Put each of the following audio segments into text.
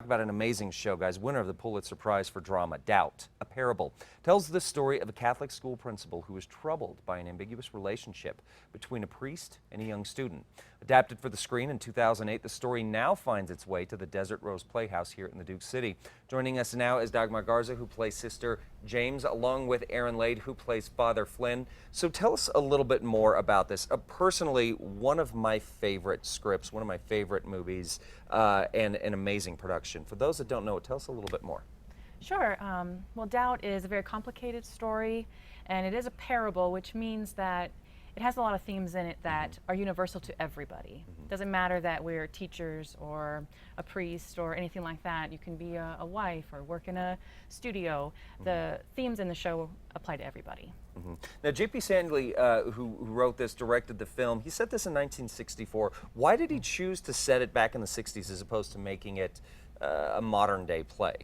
about an amazing show, guys. Winner of the Pulitzer Prize for Drama, Doubt, a Parable, tells the story of a Catholic school principal who is troubled by an ambiguous relationship between a priest and a young student. Adapted for the screen in 2008, the story now finds its way to the Desert Rose Playhouse here in the Duke City. Joining us now is Dagmar Garza, who plays Sister James, along with Aaron Lade, who plays Father Flynn. So tell us a little bit more about this. Personally, one of my favorite scripts, one of my favorite movies, and an amazing production. For those that don't know it, tell us a little bit more. Sure. Well, Doubt is a very complicated story, and it is a parable, which means that it has a lot of themes in it that are universal to everybody. Doesn't matter that we're teachers or a priest or anything like that. You can be a wife or work in a studio. The themes in the show apply to everybody. Now, J.P. Sandley, who wrote this, directed the film, he set this in 1964. Why did he choose to set it back in the 60s as opposed to making it a modern-day play?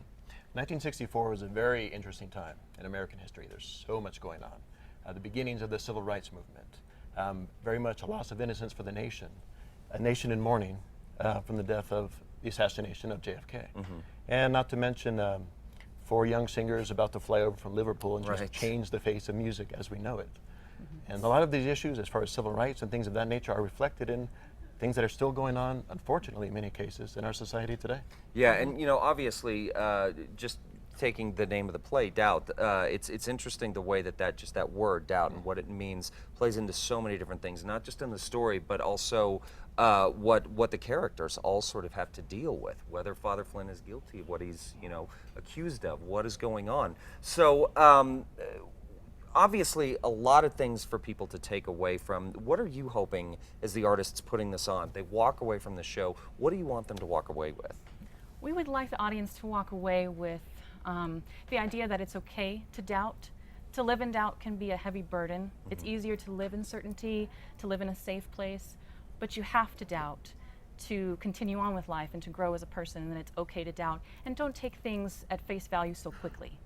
1964 was a very interesting time in American history. There's so much going on. The beginnings of the civil rights movement, very much a loss of innocence for the nation, a nation in mourning from the death of the assassination of JFK. And not to mention 4 young singers about to fly over from Liverpool and just change the face of music as we know it. And a lot of these issues, as far as civil rights and things of that nature, are reflected in things that are still going on, unfortunately, in many cases, in our society today. Yeah, and you know, obviously, just taking the name of the play, Doubt, it's interesting the way that just that word, doubt, and what it means plays into so many different things, not just in the story, but also what the characters all sort of have to deal with, whether Father Flynn is guilty of what he's, you know, accused of, what is going on. So, obviously, a lot of things for people to take away from. What are you hoping as the artists putting this on? They walk away from the show. What do you want them to walk away with? We would like the audience to walk away with the idea that it's okay to doubt. To live in doubt can be a heavy burden. It's easier to live in certainty, to live in a safe place, but you have to doubt to continue on with life and to grow as a person, and then it's okay to doubt. And don't take things at face value so quickly.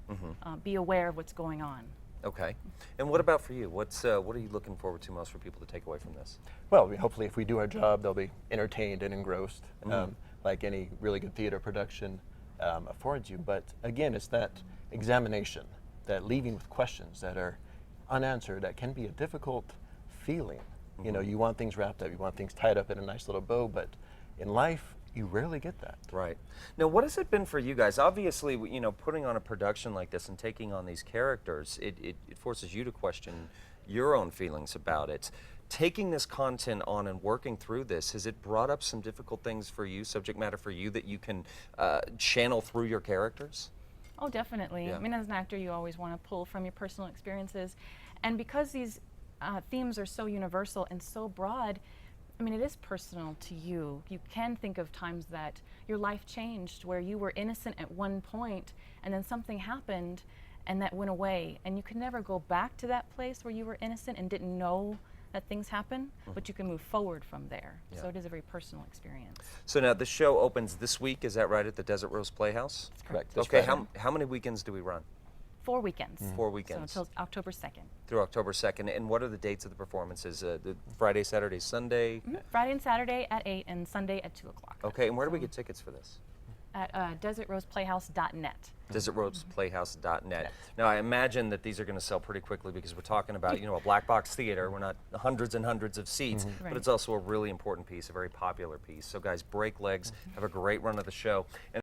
Be aware of what's going on. Okay. And what about for you? What are you looking forward to most for people to take away from this? Well, hopefully if we do our job, they'll be entertained and engrossed, like any really good theater production affords you. But again, it's that examination, that leaving with questions that are unanswered, that can be a difficult feeling. You know, you want things wrapped up, you want things tied up in a nice little bow, but in life, you rarely get that. Right. Now, what has it been for you guys? Obviously, you know, putting on a production like this and taking on these characters, it forces you to question your own feelings about it. Taking this content on and working through this, has it brought up some difficult things for you, subject matter for you, that you can channel through your characters? Oh, definitely. Yeah. I mean, as an actor, you always want to pull from your personal experiences. And because these themes are so universal and so broad, I mean, it is personal to you. You can think of times that your life changed, where you were innocent at one point, and then something happened, and that went away. And you could never go back to that place where you were innocent and didn't know that things happen, but you can move forward from there. Yeah. So it is a very personal experience. So now the show opens this week, is that right, at the Desert Rose Playhouse? That's correct. Okay, how many weekends do we run? 4 weekends. 4 weekends. So until October 2nd. Through October 2nd. And what are the dates of the performances? The Friday, Saturday, Sunday? Friday and Saturday at 8 and Sunday at 2 o'clock. Okay, and where do we get tickets for this? At DesertRosePlayhouse.net. DesertRosePlayhouse.net. Now, I imagine that these are going to sell pretty quickly because we're talking about, you know, a black box theater. We're not hundreds and hundreds of seats, but it's also a really important piece, a very popular piece. So guys, break legs, have a great run of the show. And